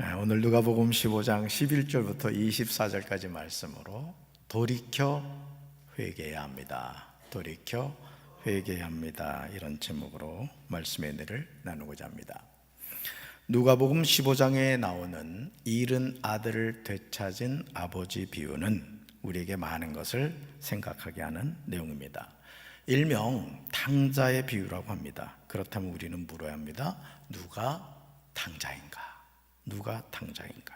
오늘 누가복음 15장 11절부터 24절까지 말씀으로 돌이켜 회개해야 합니다. 돌이켜 회개해야 합니다. 이런 제목으로 말씀의 은혜를 나누고자 합니다. 누가복음 15장에 나오는 잃은 아들을 되찾은 아버지 비유는 우리에게 많은 것을 생각하게 하는 내용입니다. 일명 탕자의 비유라고 합니다. 그렇다면 우리는 물어야 합니다. 누가 탕자인가? 누가 탕자인가?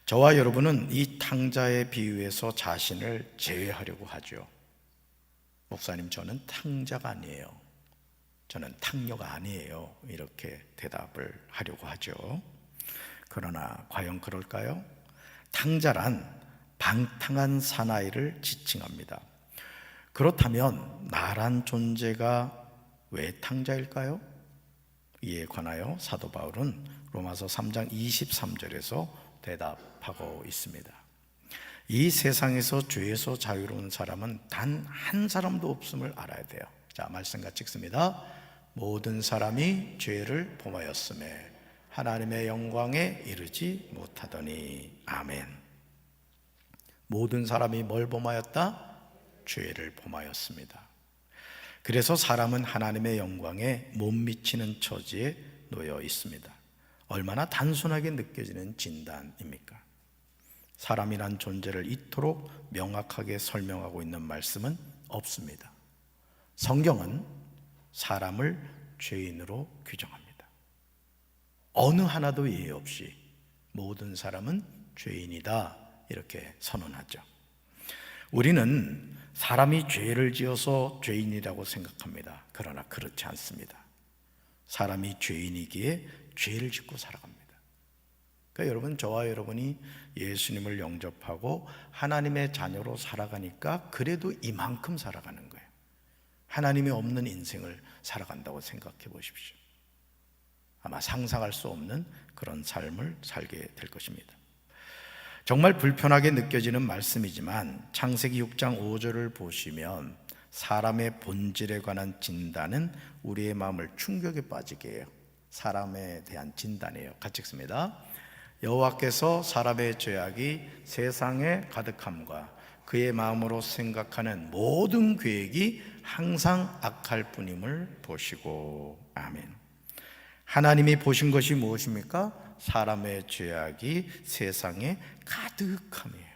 저와 여러분은 이 탕자의 비유에서 자신을 제외하려고 하죠. 목사님, 저는 탕자가 아니에요. 저는 탕녀가 아니에요. 이렇게 대답을 하려고 하죠. 그러나 과연 그럴까요? 탕자란 방탕한 사나이를 지칭합니다. 그렇다면 나란 존재가 왜 탕자일까요? 이에 관하여 사도 바울은 로마서 3장 23절에서 대답하고 있습니다. 이 세상에서 죄에서 자유로운 사람은 단 한 사람도 없음을 알아야 돼요. 자, 말씀 같이 읽습니다. 모든 사람이 죄를 범하였음에 하나님의 영광에 이르지 못하더니. 아멘. 모든 사람이 뭘 범하였다? 죄를 범하였습니다. 그래서 사람은 하나님의 영광에 못 미치는 처지에 놓여 있습니다. 얼마나 단순하게 느껴지는 진단입니까? 사람이란 존재를 이토록 명확하게 설명하고 있는 말씀은 없습니다. 성경은 사람을 죄인으로 규정합니다. 어느 하나도 예외 없이 모든 사람은 죄인이다, 이렇게 선언하죠. 우리는 사람이 죄를 지어서 죄인이라고 생각합니다. 그러나 그렇지 않습니다. 사람이 죄인이기에 죄를 짓고 살아갑니다. 그러니까 여러분, 저와 여러분이 예수님을 영접하고 하나님의 자녀로 살아가니까 그래도 이만큼 살아가는 거예요. 하나님이 없는 인생을 살아간다고 생각해 보십시오. 아마 상상할 수 없는 그런 삶을 살게 될 것입니다. 정말 불편하게 느껴지는 말씀이지만 창세기 6장 5절을 보시면 사람의 본질에 관한 진단은 우리의 마음을 충격에 빠지게 해요. 사람에 대한 진단이에요. 같이 읽습니다. 여호와께서 사람의 죄악이 세상에 가득함과 그의 마음으로 생각하는 모든 계획이 항상 악할 뿐임을 보시고. 아멘. 하나님이 보신 것이 무엇입니까? 사람의 죄악이 세상에 가득함이에요.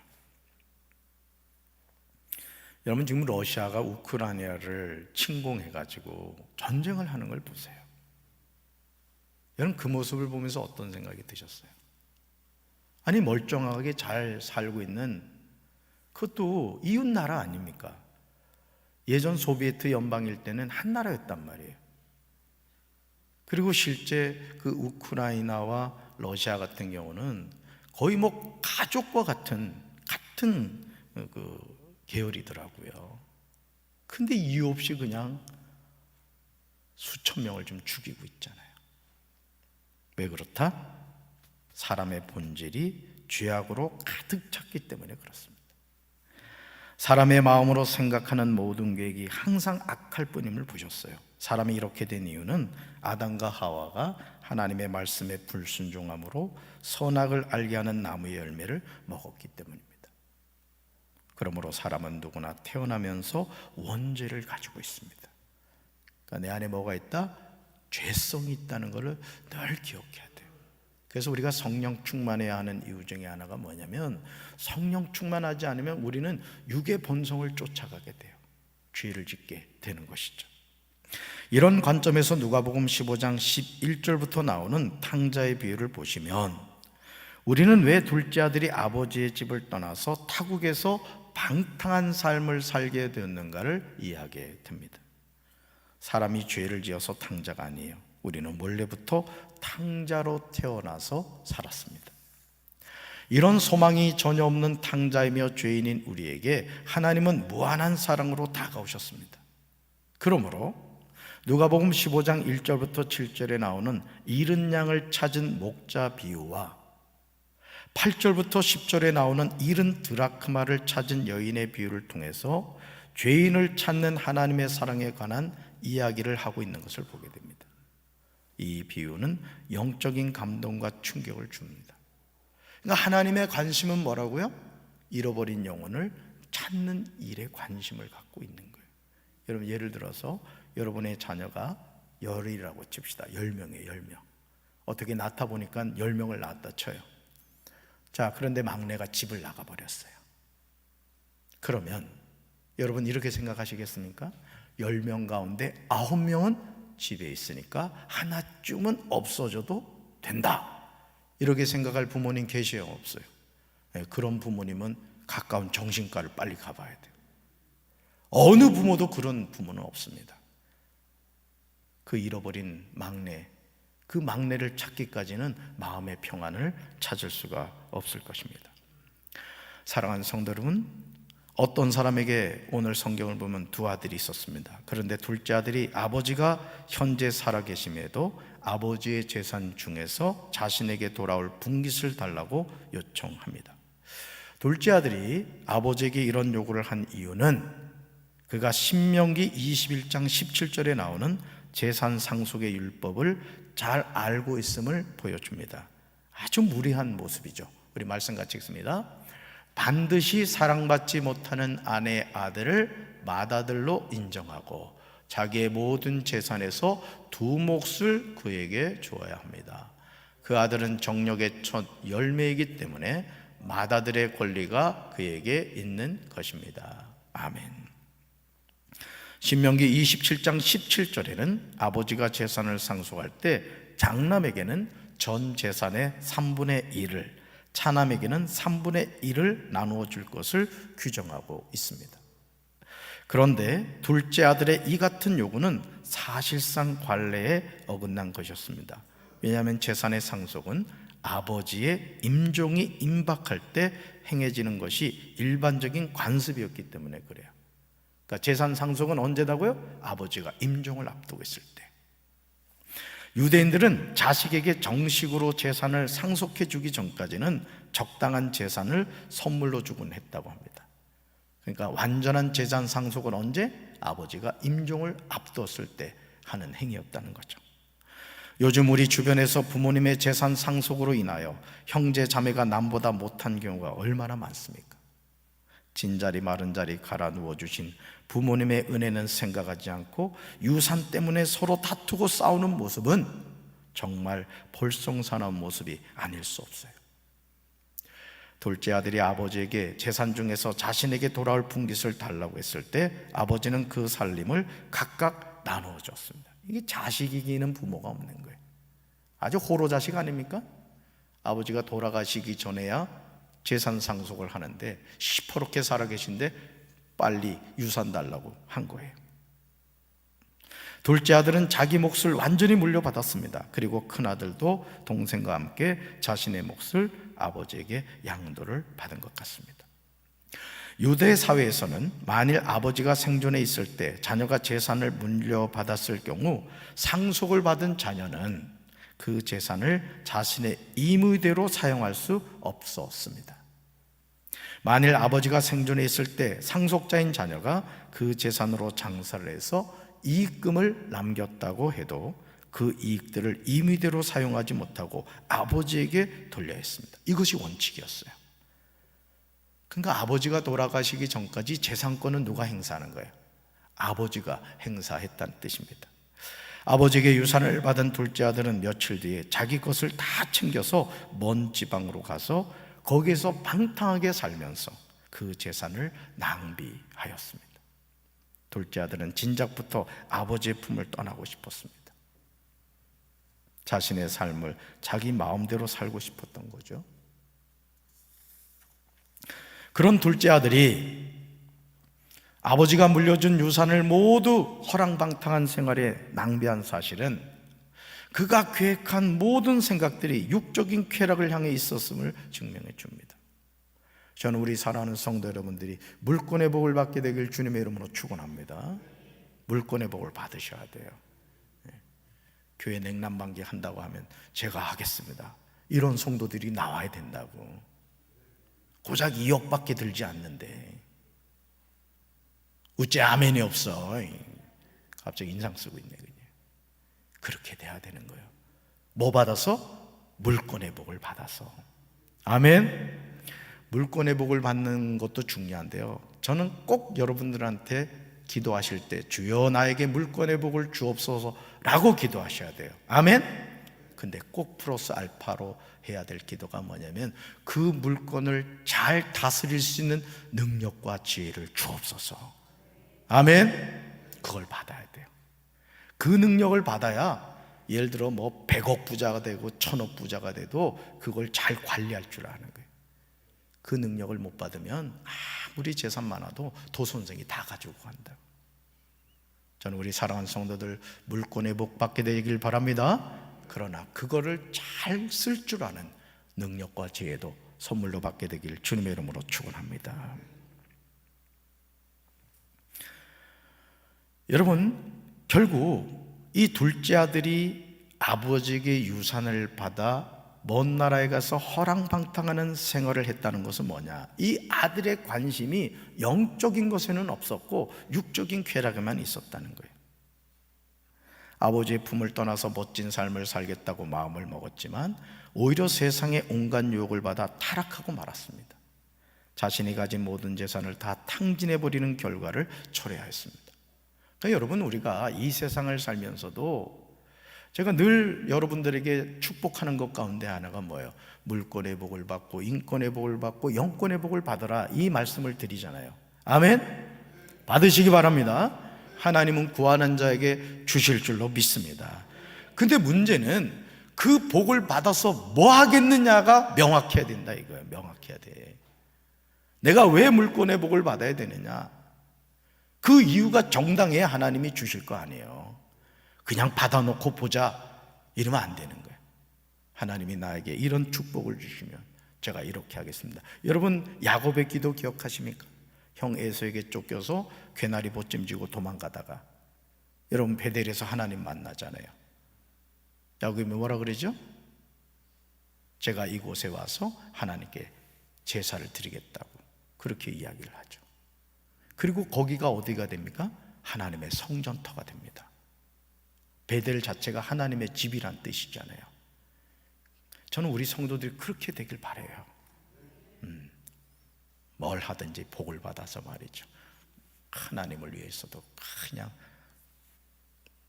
여러분, 지금 러시아가 우크라이나를 침공해가지고 전쟁을 하는 걸 보세요. 여러분, 그 모습을 보면서 어떤 생각이 드셨어요? 아니, 멀쩡하게 잘 살고 있는, 그것도 이웃 나라 아닙니까? 예전 소비에트 연방일 때는 한 나라였단 말이에요. 그리고 실제 그 우크라이나와 러시아 같은 경우는 거의 가족과 같은 그 계열이더라고요. 근데 이유 없이 그냥 수천 명을 좀 죽이고 있잖아요. 왜 그렇다? 사람의 본질이 죄악으로 가득 찼기 때문에 그렇습니다. 사람의 마음으로 생각하는 모든 계획이 항상 악할 뿐임을 보셨어요. 사람이 이렇게 된 이유는 아담과 하와가 하나님의 말씀에 불순종함으로 선악을 알게 하는 나무의 열매를 먹었기 때문입니다. 그러므로 사람은 누구나 태어나면서 원죄를 가지고 있습니다. 그러니까 내 안에 뭐가 있다? 죄성이 있다는 것을 늘 기억해야 돼요. 그래서 우리가 성령 충만해야 하는 이유 중에 하나가 뭐냐면, 성령 충만하지 않으면 우리는 육의 본성을 쫓아가게 돼요. 죄를 짓게 되는 것이죠. 이런 관점에서 누가복음 15장 11절부터 나오는 탕자의 비유를 보시면 우리는 왜 둘째 아들이 아버지의 집을 떠나서 타국에서 방탕한 삶을 살게 되었는가를 이해하게 됩니다. 사람이 죄를 지어서 탕자가 아니에요. 우리는 원래부터 탕자로 태어나서 살았습니다. 이런 소망이 전혀 없는 탕자이며 죄인인 우리에게 하나님은 무한한 사랑으로 다가오셨습니다. 그러므로 누가복음 15장 1절부터 7절에 나오는 잃은 양을 찾은 목자 비유와 8절부터 10절에 나오는 잃은 드라크마를 찾은 여인의 비유를 통해서 죄인을 찾는 하나님의 사랑에 관한 이야기를 하고 있는 것을 보게 됩니다. 이 비유는 영적인 감동과 충격을 줍니다. 그러니까 하나님의 관심은 뭐라고요? 잃어버린 영혼을 찾는 일에 관심을 갖고 있는 거예요. 여러분, 예를 들어서 여러분의 자녀가 열이라고 칩시다. 10명이에요. 10명. 어떻게 낳다 보니까 10명을 낳았다 쳐요. 자, 그런데 막내가 집을 나가버렸어요. 그러면 여러분 이렇게 생각하시겠습니까? 10명 가운데 9명은 집에 있으니까 하나쯤은 없어져도 된다, 이렇게 생각할 부모님 계셔요? 없어요? 네, 그런 부모님은 가까운 정신과를 빨리 가봐야 돼요. 어느 부모도 그런 부모는 없습니다. 그 잃어버린 막내, 그 막내를 찾기까지는 마음의 평안을 찾을 수가 없을 것입니다. 사랑하는 성도 여러분, 어떤 사람에게 오늘 성경을 보면 두 아들이 있었습니다. 그런데 둘째 아들이 아버지가 현재 살아계심에도 아버지의 재산 중에서 자신에게 돌아올 분깃을 달라고 요청합니다. 둘째 아들이 아버지에게 이런 요구를 한 이유는 그가 신명기 21장 17절에 나오는 재산 상속의 율법을 잘 알고 있음을 보여줍니다. 아주 무례한 모습이죠. 우리 말씀 같이 읽습니다. 반드시 사랑받지 못하는 아내의 아들을 맏아들로 맏아들로 자기의 모든 재산에서 두 몫을 그에게 주어야 합니다. 그 아들은 정력의 첫 열매이기 때문에 맏아들의 권리가 그에게 있는 것입니다. 아멘. 신명기 27장 17절에는 아버지가 재산을 상속할 때 장남에게는 전 재산의 3분의 1을, 차남에게는 3분의 1을 나누어 줄 것을 규정하고 있습니다. 그런데 둘째 아들의 이 같은 요구는 사실상 관례에 어긋난 것이었습니다. 왜냐하면 재산의 상속은 아버지의 임종이 임박할 때 행해지는 것이 일반적인 관습이었기 때문에 그래요. 그러니까 재산 상속은 언제다고요? 아버지가 임종을 앞두고 있을 때. 유대인들은 자식에게 정식으로 재산을 상속해 주기 전까지는 적당한 재산을 선물로 주곤 했다고 합니다. 그러니까 완전한 재산 상속은 언제? 아버지가 임종을 앞뒀을 때 하는 행위였다는 거죠. 요즘 우리 주변에서 부모님의 재산 상속으로 인하여 형제 자매가 남보다 못한 경우가 얼마나 많습니까? 진자리 마른 자리 갈아 누워주신 부모님의 은혜는 생각하지 않고 유산 때문에 서로 다투고 싸우는 모습은 정말 볼썽사나운 모습이 아닐 수 없어요. 둘째 아들이 아버지에게 재산 중에서 자신에게 돌아올 분깃을 달라고 했을 때 아버지는 그 살림을 각각 나누어 줬습니다. 이게 자식 이기는 부모가 없는 거예요. 아주 호로자식 아닙니까? 아버지가 돌아가시기 전에야 재산 상속을 하는데 시퍼렇게 살아계신데 빨리 유산 달라고 한 거예요. 둘째 아들은 자기 몫을 완전히 물려받았습니다. 그리고 큰아들도 동생과 함께 자신의 몫을 아버지에게 양도를 받은 것 같습니다. 유대 사회에서는 만일 아버지가 생존해 있을 때 자녀가 재산을 물려받았을 경우 상속을 받은 자녀는 그 재산을 자신의 임의대로 사용할 수 없었습니다. 만일 아버지가 생존해 있을 때 상속자인 자녀가 그 재산으로 장사를 해서 이익금을 남겼다고 해도 그 이익들을 임의대로 사용하지 못하고 아버지에게 돌려야 했습니다. 이것이 원칙이었어요. 그러니까 아버지가 돌아가시기 전까지 재산권은 누가 행사하는 거예요? 아버지가 행사했다는 뜻입니다. 아버지에게 유산을 받은 둘째 아들은 며칠 뒤에 자기 것을 다 챙겨서 먼 지방으로 가서 거기에서 방탕하게 살면서 그 재산을 낭비하였습니다. 둘째 아들은 진작부터 아버지의 품을 떠나고 싶었습니다. 자신의 삶을 자기 마음대로 살고 싶었던 거죠. 그런 둘째 아들이 아버지가 물려준 유산을 모두 허랑방탕한 생활에 낭비한 사실은 그가 계획한 모든 생각들이 육적인 쾌락을 향해 있었음을 증명해 줍니다. 저는 우리 사랑하는 성도 여러분들이 물권의 복을 받게 되길 주님의 이름으로 축원합니다. 물권의 복을 받으셔야 돼요. 교회 냉난방기 한다고 하면 제가 하겠습니다, 이런 성도들이 나와야 된다고. 고작 2억밖에 들지 않는데 어째 아멘이 없어. 갑자기 인상 쓰고 있네 그냥. 그렇게 돼야 되는 거예요. 뭐 받아서? 물권의 복을 받아서. 아멘. 물권의 복을 받는 것도 중요한데요, 저는 꼭 여러분들한테 기도하실 때 주여 나에게 물권의 복을 주옵소서 라고 기도하셔야 돼요. 아멘. 근데 꼭 플러스 알파로 해야 될 기도가 뭐냐면 그 물권을 잘 다스릴 수 있는 능력과 지혜를 주옵소서. 아멘. 그걸 받아야 돼요. 그 능력을 받아야 예를 들어 뭐 100억 부자가 되고 1000억 부자가 돼도 그걸 잘 관리할 줄 아는 거예요. 그 능력을 못 받으면 아무리 재산 많아도 도선생이 다 가지고 간다. 저는 우리 사랑하는 성도들 물권의 복 받게 되길 바랍니다. 그러나 그거를 잘 쓸 줄 아는 능력과 지혜도 선물로 받게 되길 주님의 이름으로 축원합니다. 여러분, 결국 이 둘째 아들이 아버지에게 유산을 받아 먼 나라에 가서 허랑방탕하는 생활을 했다는 것은 뭐냐? 이 아들의 관심이 영적인 것에는 없었고 육적인 쾌락에만 있었다는 거예요. 아버지의 품을 떠나서 멋진 삶을 살겠다고 마음을 먹었지만 오히려 세상의 온갖 유혹을 받아 타락하고 말았습니다. 자신이 가진 모든 재산을 다 탕진해버리는 결과를 초래하였습니다. 그러니까 여러분, 우리가 이 세상을 살면서도 제가 늘 여러분들에게 축복하는 것 가운데 하나가 뭐예요? 물권의 복을 받고 인권의 복을 받고 영권의 복을 받으라, 이 말씀을 드리잖아요. 아멘? 받으시기 바랍니다. 하나님은 구하는 자에게 주실 줄로 믿습니다. 근데 문제는 그 복을 받아서 뭐 하겠느냐가 명확해야 된다 이거예요. 명확해야 돼. 내가 왜 물권의 복을 받아야 되느냐? 그 이유가 정당해야 하나님이 주실 거 아니에요. 그냥 받아놓고 보자 이러면 안 되는 거예요. 하나님이 나에게 이런 축복을 주시면 제가 이렇게 하겠습니다. 여러분, 야곱의 기도 기억하십니까? 형 에서에게 쫓겨서 괴나리 보찜 쥐고 도망가다가 여러분 베델에서 하나님 만나잖아요. 야곱이 뭐라 그러죠? 제가 이곳에 와서 하나님께 제사를 드리겠다고 그렇게 이야기를 하죠. 그리고 거기가 어디가 됩니까? 하나님의 성전터가 됩니다. 베델 자체가 하나님의 집이란 뜻이잖아요. 저는 우리 성도들이 그렇게 되길 바라요. 뭘 하든지 복을 받아서 말이죠, 하나님을 위해서도 그냥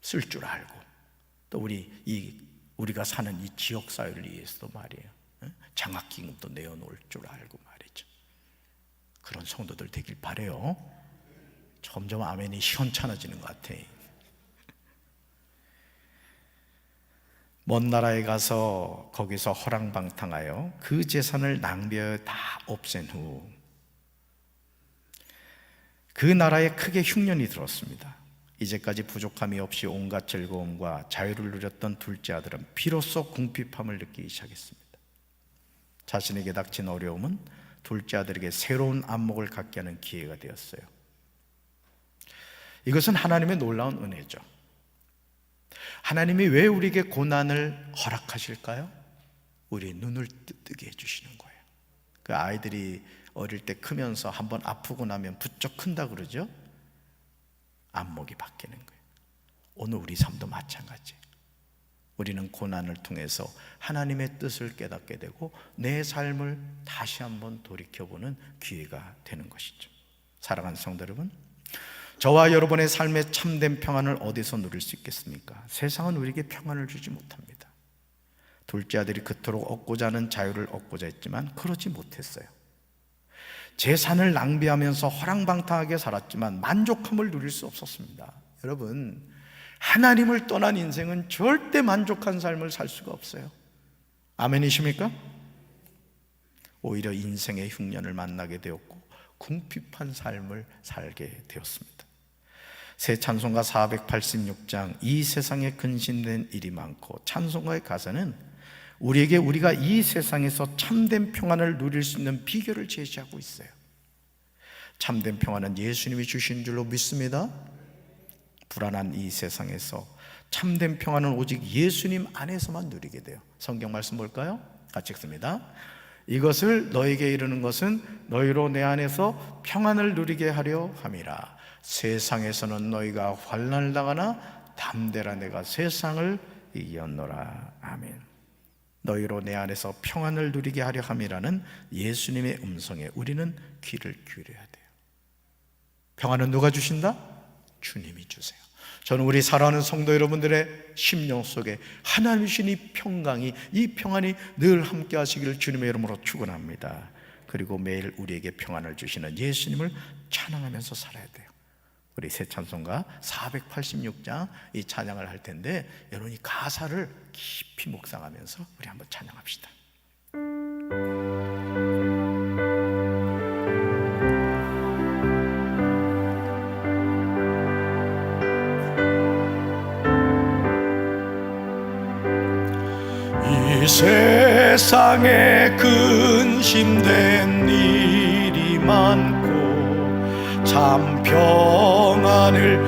쓸 줄 알고, 또 우리가 사는 이 지역 사회를 위해서도 말이에요, 장학기금도 내어놓을 줄 알고 말이죠. 그런 성도들 되길 바라요. 점점 아멘이 시원찮아지는 것 같아. 먼 나라에 가서 거기서 허랑방탕하여 그 재산을 낭비하여 다 없앤 후 그 나라에 크게 흉년이 들었습니다. 이제까지 부족함이 없이 온갖 즐거움과 자유를 누렸던 둘째 아들은 비로소 궁핍함을 느끼기 시작했습니다. 자신에게 닥친 어려움은 둘째 아들에게 새로운 안목을 갖게 하는 기회가 되었어요. 이것은 하나님의 놀라운 은혜죠. 하나님이 왜 우리에게 고난을 허락하실까요? 우리의 눈을 뜨게 해주시는 거예요. 그 아이들이 어릴 때 크면서 한번 아프고 나면 부쩍 큰다 그러죠? 안목이 바뀌는 거예요. 오늘 우리 삶도 마찬가지. 우리는 고난을 통해서 하나님의 뜻을 깨닫게 되고 내 삶을 다시 한번 돌이켜보는 기회가 되는 것이죠. 사랑하는 성도 여러분, 저와 여러분의 삶의 참된 평안을 어디서 누릴 수 있겠습니까? 세상은 우리에게 평안을 주지 못합니다. 둘째 아들이 그토록 얻고자 하는 자유를 얻고자 했지만 그러지 못했어요. 재산을 낭비하면서 허랑방탕하게 살았지만 만족함을 누릴 수 없었습니다. 여러분, 하나님을 떠난 인생은 절대 만족한 삶을 살 수가 없어요. 아멘이십니까? 오히려 인생의 흉년을 만나게 되었고 궁핍한 삶을 살게 되었습니다. 새 찬송가 486장 이 세상에 근심된 일이 많고 찬송가의 가사는 우리가 이 세상에서 참된 평안을 누릴 수 있는 비결을 제시하고 있어요. 참된 평안은 예수님이 주신 줄로 믿습니다. 불안한 이 세상에서 참된 평안은 오직 예수님 안에서만 누리게 돼요. 성경 말씀 볼까요? 같이 읽습니다. 이것을 너에게 이르는 것은 너희로 내 안에서 평안을 누리게 하려 함이라. 세상에서는 너희가 환난을 당하나 담대라 내가 세상을 이겼노라. 아멘. 너희로 내 안에서 평안을 누리게 하려 함이라는 예수님의 음성에 우리는 귀를 기울여야 돼요. 평안은 누가 주신다? 주님이 주세요. 저는 우리 사랑하는 성도 여러분들의 심령 속에 하나님 주신 이 평강이, 이 평안이 늘 함께 하시기를 주님의 이름으로 축원합니다. 그리고 매일 우리에게 평안을 주시는 예수님을 찬양하면서 살아야 돼요. 우리 새 찬송가 486장 이 찬양을 할 텐데 여러분이 가사를 깊이 묵상하면서 우리 한번 찬양합시다. 이 세상에 근심된 일이 많고 참 평안을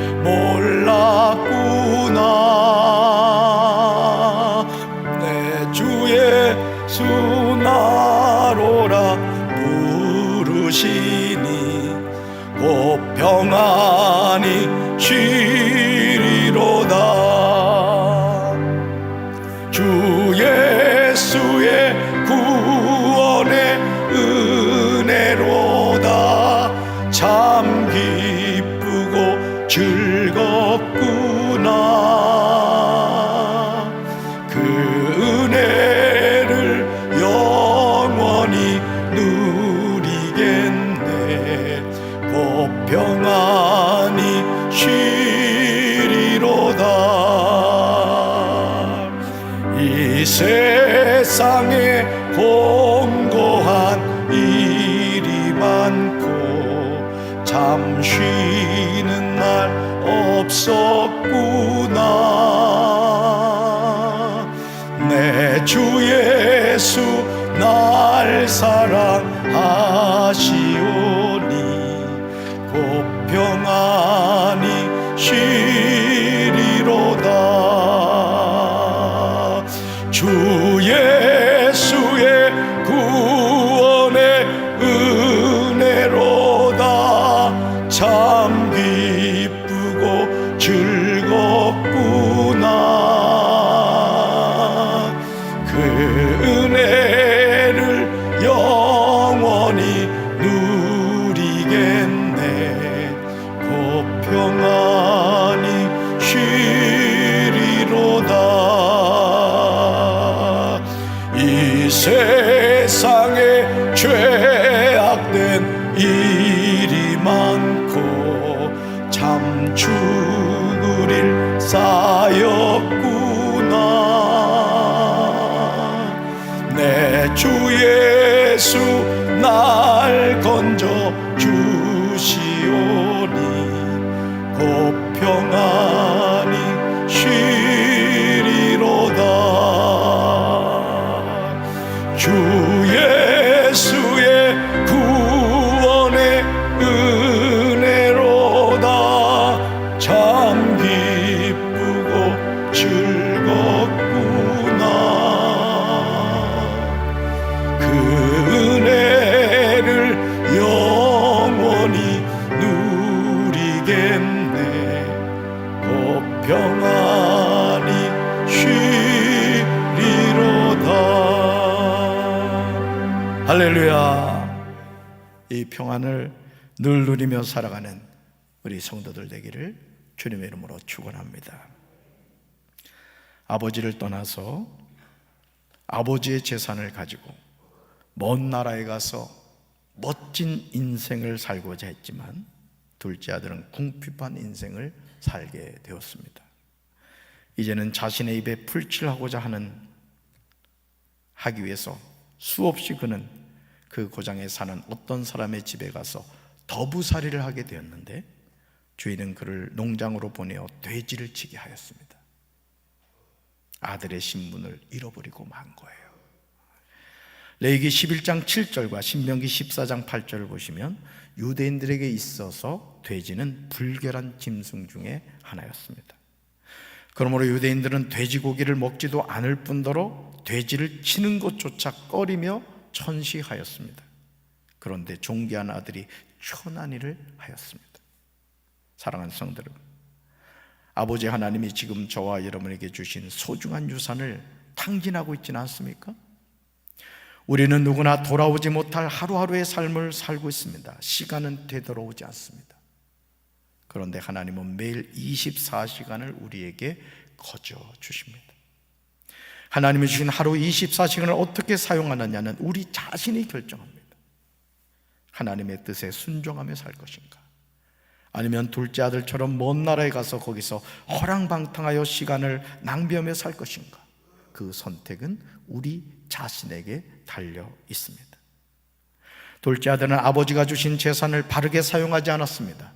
몰랐구나. 내 주 예수 나로라 부르시니 곧 평안이 쉬리로다. 주 예수의 구원의 은혜로다. 참 기쁘고 즐겁구나. 그 은혜를 영원히 누리겠네. 곧 평안이 쉬리로다. 이 세상에 공고한 일이 많고 참 쉬는 날 없었구나. 내 주 예수 날 사랑하시오니 곧 평안이 쉬리로다. 주 예수의 구원의 은혜로다. 참 기쁘고 즐겁구나. 그 은혜를 영원히 누리겠네. 곧 평안이 쉬리로다. 이 세상에 죄악된 일이 많고 참 죽을 일 쌓였구나. 내 주 예수 날 건져 주시오니 곧 평안이 쉬리로다. 주 예수의 구원의 은혜로다. 참 기쁘고 즐겁구나. 그 은혜를 영원히 누리겠네. 곧 평안이 쉬리로다. 할렐루야. 이 평안을 늘 누리며 살아가는 우리 성도들 되기를 주님의 이름으로 축원합니다. 아버지를 떠나서 아버지의 재산을 가지고 먼 나라에 가서 멋진 인생을 살고자 했지만 둘째 아들은 궁핍한 인생을 살게 되었습니다. 이제는 자신의 입에 풀칠하고자 하기 위해서 수없이 그는 그 고장에 사는 어떤 사람의 집에 가서 더부살이를 하게 되었는데 주인은 그를 농장으로 보내어 돼지를 치게 하였습니다. 아들의 신분을 잃어버리고 만 거예요. 레위기 11장 7절과 신명기 14장 8절을 보시면 유대인들에게 있어서 돼지는 불결한 짐승 중에 하나였습니다. 그러므로 유대인들은 돼지고기를 먹지도 않을 뿐더러 돼지를 치는 것조차 꺼리며 천시하였습니다. 그런데 존귀한 아들이 천한 일을 하였습니다. 사랑하는 성도 여러분, 아버지 하나님이 지금 저와 여러분에게 주신 소중한 유산을 탕진하고 있지는 않습니까? 우리는 누구나 돌아오지 못할 하루하루의 삶을 살고 있습니다. 시간은 되돌아오지 않습니다. 그런데 하나님은 매일 24시간을 우리에게 거저 주십니다. 하나님이 주신 하루 24시간을 어떻게 사용하느냐는 우리 자신이 결정합니다. 하나님의 뜻에 순종하며 살 것인가, 아니면 둘째 아들처럼 먼 나라에 가서 거기서 허랑방탕하여 시간을 낭비하며 살 것인가, 그 선택은 우리 자신에게 달려 있습니다. 둘째 아들은 아버지가 주신 재산을 바르게 사용하지 않았습니다.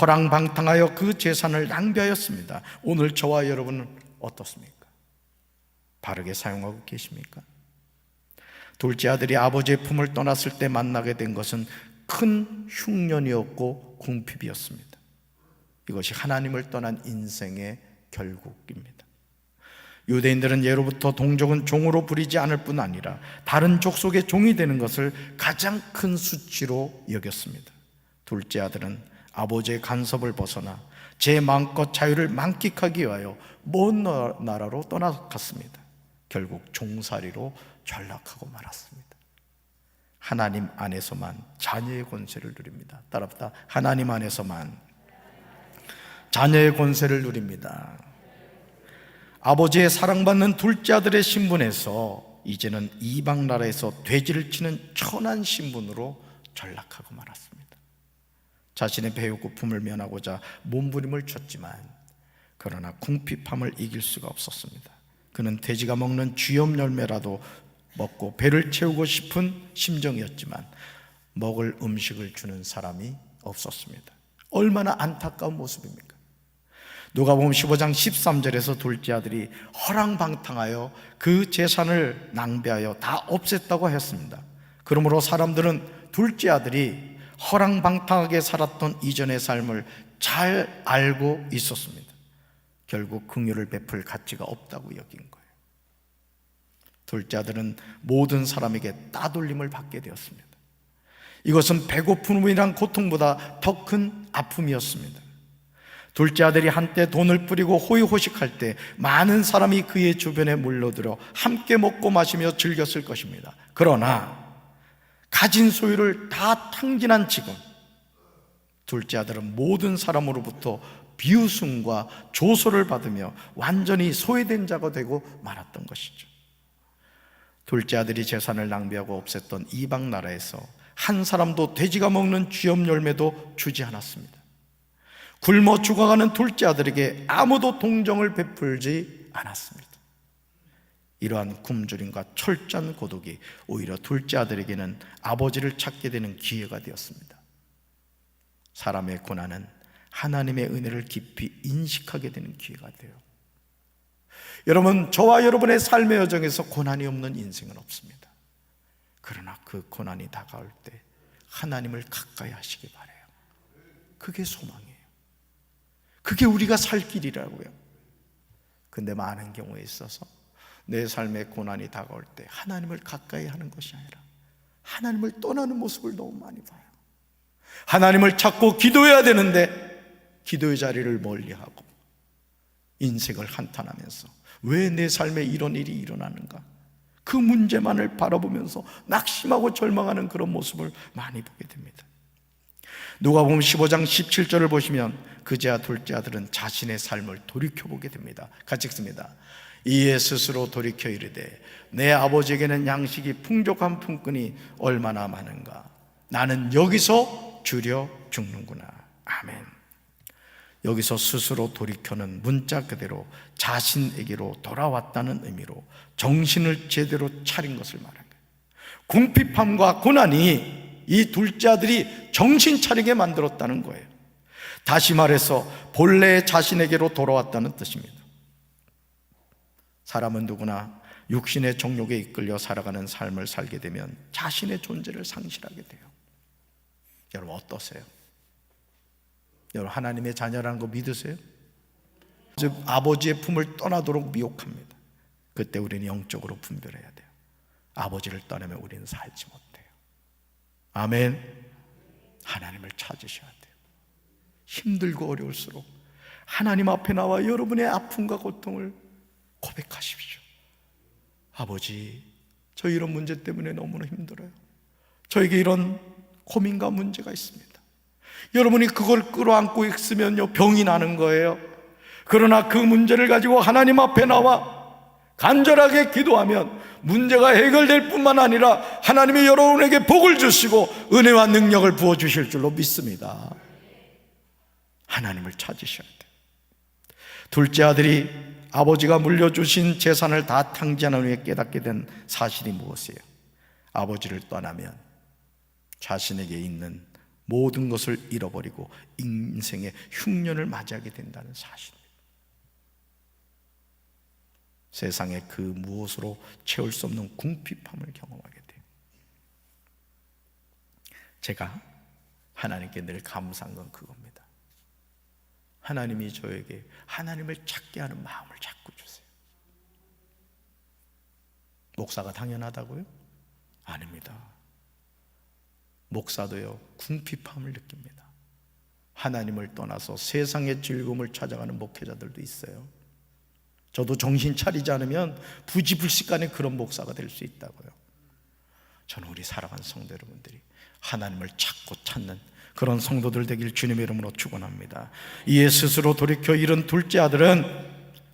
허랑방탕하여 그 재산을 낭비하였습니다. 오늘 저와 여러분은 어떻습니까? 바르게 사용하고 계십니까? 둘째 아들이 아버지의 품을 떠났을 때 만나게 된 것은 큰 흉년이었고 궁핍이었습니다. 이것이 하나님을 떠난 인생의 결국입니다. 유대인들은 예로부터 동족은 종으로 부리지 않을 뿐 아니라 다른 족속의 종이 되는 것을 가장 큰 수치로 여겼습니다. 둘째 아들은 아버지의 간섭을 벗어나 제 마음껏 자유를 만끽하기 위하여 먼 나라로 떠나갔습니다. 결국 종살이로 전락하고 말았습니다. 하나님 안에서만 자녀의 권세를 누립니다. 따라합시다. 하나님 안에서만 자녀의 권세를 누립니다. 아버지의 사랑받는 둘째 아들의 신분에서 이제는 이방 나라에서 돼지를 치는 천한 신분으로 전락하고 말았습니다. 자신의 배고픔을 면하고자 몸부림을 쳤지만 그러나 궁핍함을 이길 수가 없었습니다. 그는 돼지가 먹는 쥐염 열매라도 먹고 배를 채우고 싶은 심정이었지만 먹을 음식을 주는 사람이 없었습니다. 얼마나 안타까운 모습입니까? 누가복음 15장 13절에서 둘째 아들이 허랑방탕하여 그 재산을 낭비하여 다 없앴다고 했습니다. 그러므로 사람들은 둘째 아들이 허랑방탕하게 살았던 이전의 삶을 잘 알고 있었습니다. 결국 긍휼을 베풀 가치가 없다고 여긴 거예요. 둘째 아들은 모든 사람에게 따돌림을 받게 되었습니다. 이것은 배고픔이란 고통보다 더 큰 아픔이었습니다. 둘째 아들이 한때 돈을 뿌리고 호의호식할 때 많은 사람이 그의 주변에 몰려들어 함께 먹고 마시며 즐겼을 것입니다. 그러나 가진 소유를 다 탕진한 지금 둘째 아들은 모든 사람으로부터 비웃음과 조소를 받으며 완전히 소외된 자가 되고 말았던 것이죠. 둘째 아들이 재산을 낭비하고 없앴던 이방 나라에서 한 사람도 돼지가 먹는 쥐염 열매도 주지 않았습니다. 굶어 죽어가는 둘째 아들에게 아무도 동정을 베풀지 않았습니다. 이러한 굶주림과 철저한 고독이 오히려 둘째 아들에게는 아버지를 찾게 되는 기회가 되었습니다. 사람의 고난은 하나님의 은혜를 깊이 인식하게 되는 기회가 돼요. 여러분, 저와 여러분의 삶의 여정에서 고난이 없는 인생은 없습니다. 그러나 그 고난이 다가올 때 하나님을 가까이 하시기 바라요. 그게 소망이에요. 그게 우리가 살 길이라고요. 근데 많은 경우에 있어서 내 삶의 고난이 다가올 때 하나님을 가까이 하는 것이 아니라 하나님을 떠나는 모습을 너무 많이 봐요. 하나님을 찾고 기도해야 되는데 기도의 자리를 멀리하고 인생을 한탄하면서 왜 내 삶에 이런 일이 일어나는가, 그 문제만을 바라보면서 낙심하고 절망하는 그런 모습을 많이 보게 됩니다. 누가복음 15장 17절을 보시면 그제야 둘째 아들은 자신의 삶을 돌이켜보게 됩니다. 같이 읽습니다. 이에 스스로 돌이켜 이르되 내 아버지에게는 양식이 풍족한 품꾼이 얼마나 많은가, 나는 여기서 주려 죽는구나. 아멘. 여기서 스스로 돌이켜는 문자 그대로 자신에게로 돌아왔다는 의미로 정신을 제대로 차린 것을 말한 거예요. 궁핍함과 고난이 이 둘째 아들이 정신 차리게 만들었다는 거예요. 다시 말해서 본래 자신에게로 돌아왔다는 뜻입니다. 사람은 누구나 육신의 정욕에 이끌려 살아가는 삶을 살게 되면 자신의 존재를 상실하게 돼요. 여러분 어떠세요? 여러분 하나님의 자녀라는 거 믿으세요? 아버지의 품을 떠나도록 미혹합니다. 그때 우리는 영적으로 분별해야 돼요. 아버지를 떠나면 우리는 살지 못해요. 아멘. 하나님을 찾으셔야 돼요. 힘들고 어려울수록 하나님 앞에 나와 여러분의 아픔과 고통을 고백하십시오. 아버지, 저 이런 문제 때문에 너무나 힘들어요. 저에게 이런 고민과 문제가 있습니다. 여러분이 그걸 끌어안고 있으면요, 병이 나는 거예요. 그러나 그 문제를 가지고 하나님 앞에 나와 간절하게 기도하면 문제가 해결될 뿐만 아니라 하나님이 여러분에게 복을 주시고 은혜와 능력을 부어주실 줄로 믿습니다. 하나님을 찾으셔야 돼요. 둘째 아들이 아버지가 물려주신 재산을 다 탕진한 후에 깨닫게 된 사실이 무엇이에요? 아버지를 떠나면 자신에게 있는 모든 것을 잃어버리고 인생의 흉년을 맞이하게 된다는 사실입니다. 세상의 그 무엇으로 채울 수 없는 궁핍함을 경험하게 돼요. 제가 하나님께 늘 감사한 건 그겁니다. 하나님이 저에게 하나님을 찾게 하는 마음을 자꾸 주세요. 목사가 당연하다고요? 아닙니다. 목사도요, 궁핍함을 느낍니다. 하나님을 떠나서 세상의 즐거움을 찾아가는 목회자들도 있어요. 저도 정신 차리지 않으면 부지불식간에 그런 목사가 될 수 있다고요. 저는 우리 사랑하는 성도 여러분들이 하나님을 찾고 찾는 그런 성도들 되길 주님의 이름으로 축원합니다. 이에 스스로 돌이켜 잃은 둘째 아들은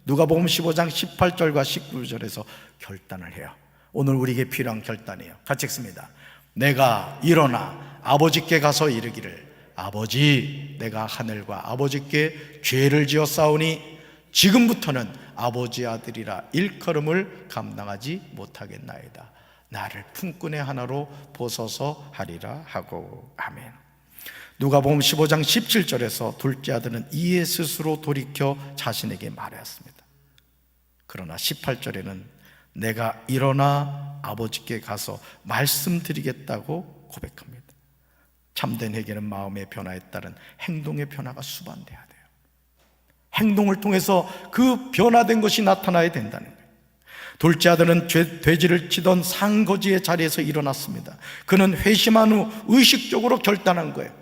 누가복음 15장 18절과 19절에서 결단을 해요. 오늘 우리에게 필요한 결단이에요. 같이 읽습니다. 내가 일어나 아버지께 가서 이르기를, 아버지, 내가 하늘과 아버지께 죄를 지었사오니 지금부터는 아버지 아들이라 일컬음을 감당하지 못하겠나이다. 나를 품꾼의 하나로 보소서 하리라 하고. 아멘. 누가복음 15장 17절에서 둘째 아들은 이에 스스로 돌이켜 자신에게 말하였습니다. 그러나 18절에는 내가 일어나 아버지께 가서 말씀드리겠다고 고백합니다. 참된 회개는 마음의 변화에 따른 행동의 변화가 수반돼야 돼요. 행동을 통해서 그 변화된 것이 나타나야 된다는 거예요. 둘째 아들은 돼지를 치던 상거지의 자리에서 일어났습니다. 그는 회심한 후 의식적으로 결단한 거예요.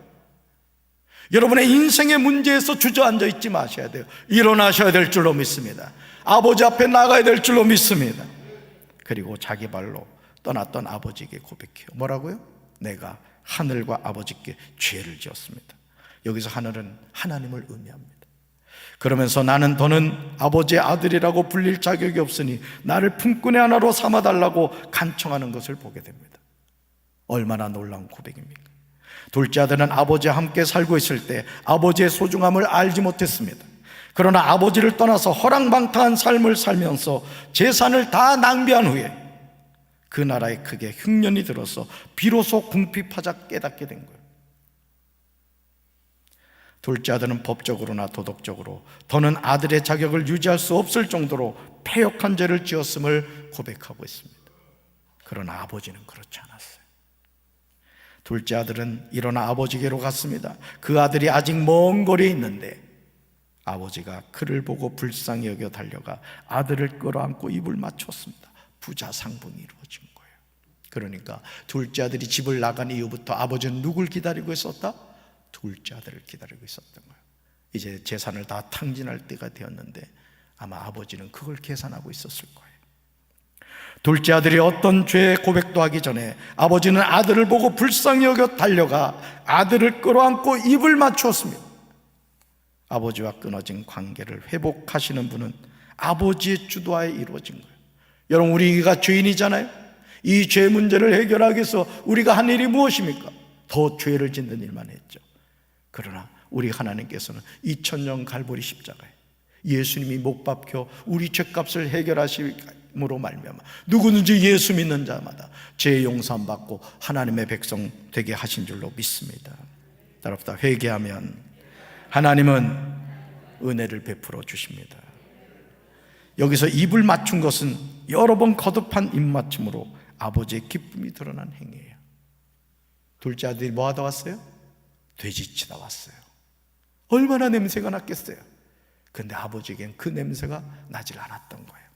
여러분의 인생의 문제에서 주저앉아 있지 마셔야 돼요. 일어나셔야 될 줄로 믿습니다. 아버지 앞에 나가야 될 줄로 믿습니다. 그리고 자기 발로 떠났던 아버지에게 고백해요. 뭐라고요? 내가 하늘과 아버지께 죄를 지었습니다. 여기서 하늘은 하나님을 의미합니다. 그러면서 나는 더는 아버지의 아들이라고 불릴 자격이 없으니 나를 품꾼의 하나로 삼아달라고 간청하는 것을 보게 됩니다. 얼마나 놀라운 고백입니까? 둘째 아들은 아버지와 함께 살고 있을 때 아버지의 소중함을 알지 못했습니다. 그러나 아버지를 떠나서 허랑방탕한 삶을 살면서 재산을 다 낭비한 후에 그 나라에 크게 흉년이 들어서 비로소 궁핍하자 깨닫게 된 거예요. 둘째 아들은 법적으로나 도덕적으로 더는 아들의 자격을 유지할 수 없을 정도로 패역한 죄를 지었음을 고백하고 있습니다. 그러나 아버지는 그렇지 않았어요. 둘째 아들은 일어나 아버지께로 갔습니다. 그 아들이 아직 먼 거리에 있는데 아버지가 그를 보고 불쌍히 여겨 달려가 아들을 끌어안고 입을 맞췄습니다. 부자상봉이 이루어진 거예요. 그러니까 둘째 아들이 집을 나간 이후부터 아버지는 누굴 기다리고 있었다? 둘째 아들을 기다리고 있었던 거예요. 이제 재산을 다 탕진할 때가 되었는데 아마 아버지는 그걸 계산하고 있었을 거예요. 둘째 아들이 어떤 죄 고백도 하기 전에 아버지는 아들을 보고 불쌍히 여겨 달려가 아들을 끌어안고 입을 맞추었습니다. 아버지와 끊어진 관계를 회복하시는 분은 아버지의 주도하에 이루어진 거예요. 여러분, 우리가 죄인이잖아요. 이 죄 문제를 해결하기 위해서 우리가 한 일이 무엇입니까? 더 죄를 짓는 일만 했죠. 그러나 우리 하나님께서는 2000년 갈보리 십자가에 예수님이 못 박혀 우리 죄값을 해결하심으로 말미암아 누구든지 예수 믿는 자마다 죄 용서함 받고 하나님의 백성 되게 하신 줄로 믿습니다. 따라서 회개하면 하나님은 은혜를 베풀어 주십니다. 여기서 입을 맞춘 것은 여러 번 거듭한 입맞춤으로 아버지의 기쁨이 드러난 행위예요. 둘째 아들이 뭐 하다 왔어요? 돼지치다 왔어요. 얼마나 냄새가 났겠어요. 근데 아버지에겐 그 냄새가 나질 않았던 거예요.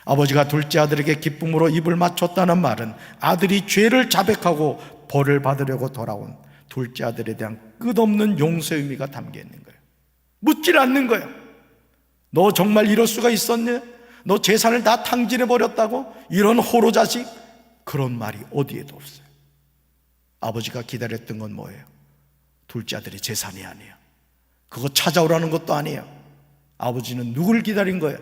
아버지가 둘째 아들에게 기쁨으로 입을 맞췄다는 말은 아들이 죄를 자백하고 벌을 받으려고 돌아온 둘째 아들에 대한 끝없는 용서의 의미가 담겨 있는 거예요. 묻질 않는 거예요. 너 정말 이럴 수가 있었냐? 너 재산을 다 탕진해버렸다고? 이런 호로 자식? 그런 말이 어디에도 없어요. 아버지가 기다렸던 건 뭐예요? 둘째 아들의 재산이 아니에요. 그거 찾아오라는 것도 아니에요. 아버지는 누굴 기다린 거예요?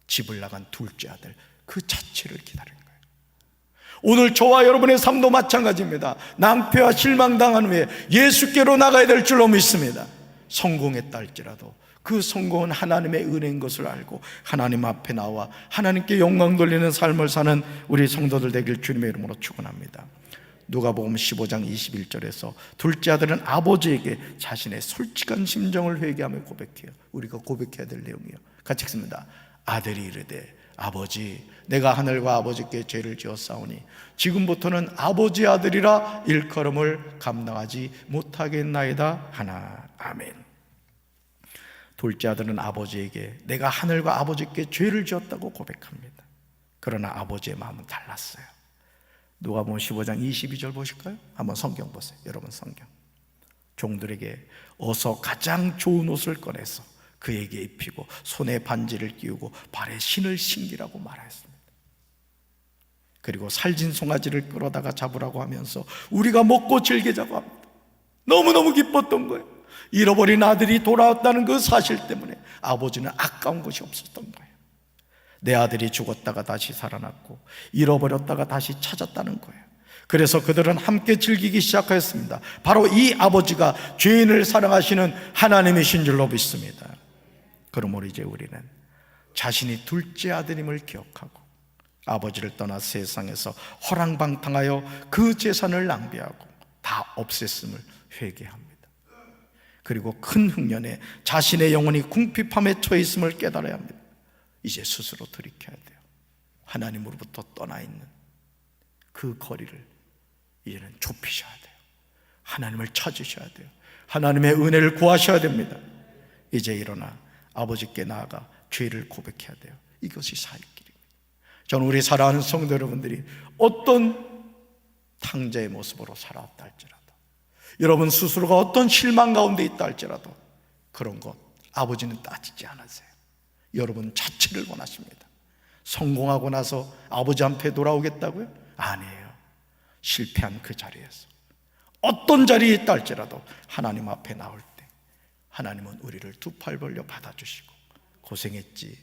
집을 나간 둘째 아들 그 자체를 기다린 거예요. 오늘 저와 여러분의 삶도 마찬가지입니다. 낭패와 실망당한 후에 예수께로 나가야 될 줄로 믿습니다. 성공했다 할지라도 그 성공은 하나님의 은혜인 것을 알고 하나님 앞에 나와 하나님께 영광 돌리는 삶을 사는 우리 성도들 되길 주님의 이름으로 축원합니다. 누가복음 15장 21절에서 둘째 아들은 아버지에게 자신의 솔직한 심정을 회개하며 고백해요. 우리가 고백해야 될 내용이에요. 같이 읽습니다. 아들이 이르되 아버지, 내가 하늘과 아버지께 죄를 지었사오니 지금부터는 아버지 아들이라 일컬음을 감당하지 못하겠나이다 하나. 아멘. 둘째 아들은 아버지에게 내가 하늘과 아버지께 죄를 지었다고 고백합니다. 그러나 아버지의 마음은 달랐어요. 누가복음 15장 22절 보실까요? 한번 성경 보세요. 여러분 성경. 종들에게 어서 가장 좋은 옷을 꺼내서 그에게 입히고 손에 반지를 끼우고 발에 신을 신기라고 말하였습니다. 그리고 살진 송아지를 끌어다가 잡으라고 하면서 우리가 먹고 즐기자고 합니다. 너무너무 기뻤던 거예요. 잃어버린 아들이 돌아왔다는 그 사실 때문에 아버지는 아까운 것이 없었던 거예요. 내 아들이 죽었다가 다시 살아났고 잃어버렸다가 다시 찾았다는 거예요. 그래서 그들은 함께 즐기기 시작하였습니다. 바로 이 아버지가 죄인을 사랑하시는 하나님이신 줄로 믿습니다. 그러므로 이제 우리는 자신이 둘째 아들임을 기억하고 아버지를 떠나 세상에서 허랑방탕하여 그 재산을 낭비하고 다 없앴음을 회개합니다. 그리고 큰 흉년에 자신의 영혼이 궁핍함에 처해 있음을 깨달아야 합니다. 이제 스스로 돌이켜야 돼요. 하나님으로부터 떠나 있는 그 거리를 이제는 좁히셔야 돼요. 하나님을 찾으셔야 돼요. 하나님의 은혜를 구하셔야 됩니다. 이제 일어나 아버지께 나아가 죄를 고백해야 돼요. 이것이 살 길입니다. 저는 우리 사랑하는 성도 여러분들이 어떤 탕자의 모습으로 살아왔다 할지라도, 여러분 스스로가 어떤 실망 가운데 있다 할지라도 그런 것 아버지는 따지지 않으세요. 여러분 자체를 원하십니다. 성공하고 나서 아버지 앞에 돌아오겠다고요? 아니에요. 실패한 그 자리에서 어떤 자리에 있다 할지라도 하나님 앞에 나올 때 하나님은 우리를 두 팔 벌려 받아주시고 고생했지,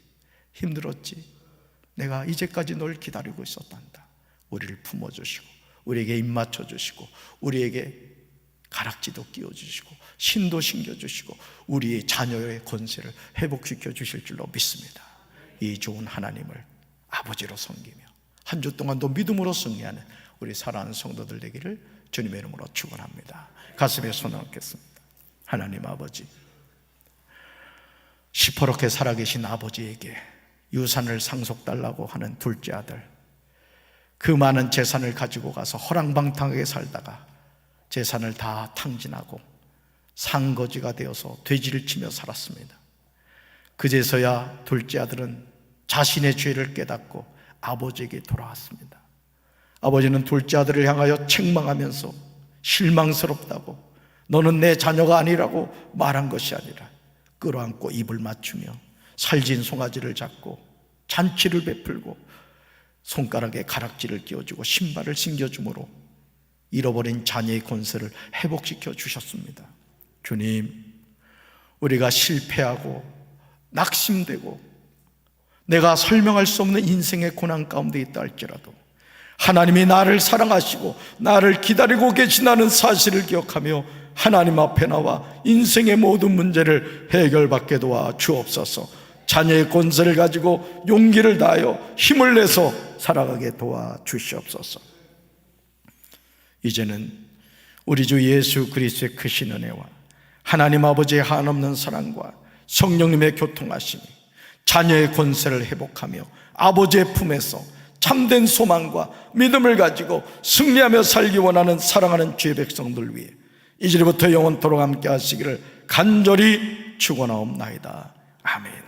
힘들었지, 내가 이제까지 널 기다리고 있었단다. 우리를 품어주시고 우리에게 입 맞춰주시고 우리에게 가락지도 끼워주시고 신도 신겨주시고 우리의 자녀의 권세를 회복시켜 주실 줄로 믿습니다. 이 좋은 하나님을 아버지로 섬기며 한 주 동안도 믿음으로 승리하는 우리 사랑하는 성도들 되기를 주님의 이름으로 축원합니다. 가슴에 손을 얹겠습니다. 하나님 아버지, 시퍼렇게 살아계신 아버지에게 유산을 상속달라고 하는 둘째 아들, 그 많은 재산을 가지고 가서 허랑방탕하게 살다가 재산을 다 탕진하고 상거지가 되어서 돼지를 치며 살았습니다. 그제서야 둘째 아들은 자신의 죄를 깨닫고 아버지에게 돌아왔습니다. 아버지는 둘째 아들을 향하여 책망하면서 실망스럽다고, 너는 내 자녀가 아니라고 말한 것이 아니라 끌어안고 입을 맞추며 살진 송아지를 잡고 잔치를 베풀고 손가락에 가락지를 끼워주고 신발을 신겨주므로 잃어버린 자녀의 권세를 회복시켜 주셨습니다. 주님, 우리가 실패하고 낙심되고 내가 설명할 수 없는 인생의 고난 가운데 있다 할지라도 하나님이 나를 사랑하시고 나를 기다리고 계시다는 사실을 기억하며 하나님 앞에 나와 인생의 모든 문제를 해결받게 도와 주옵소서. 자녀의 권세를 가지고 용기를 다하여 힘을 내서 살아가게 도와 주시옵소서. 이제는 우리 주 예수 그리스도의 크신 은혜와 하나님 아버지의 한없는 사랑과 성령님의 교통하심이 자녀의 권세를 회복하며 아버지의 품에서 참된 소망과 믿음을 가지고 승리하며 살기 원하는 사랑하는 주의 백성들 위해 이제부터 영원토록 함께 하시기를 간절히 축원하옵나이다. 아멘.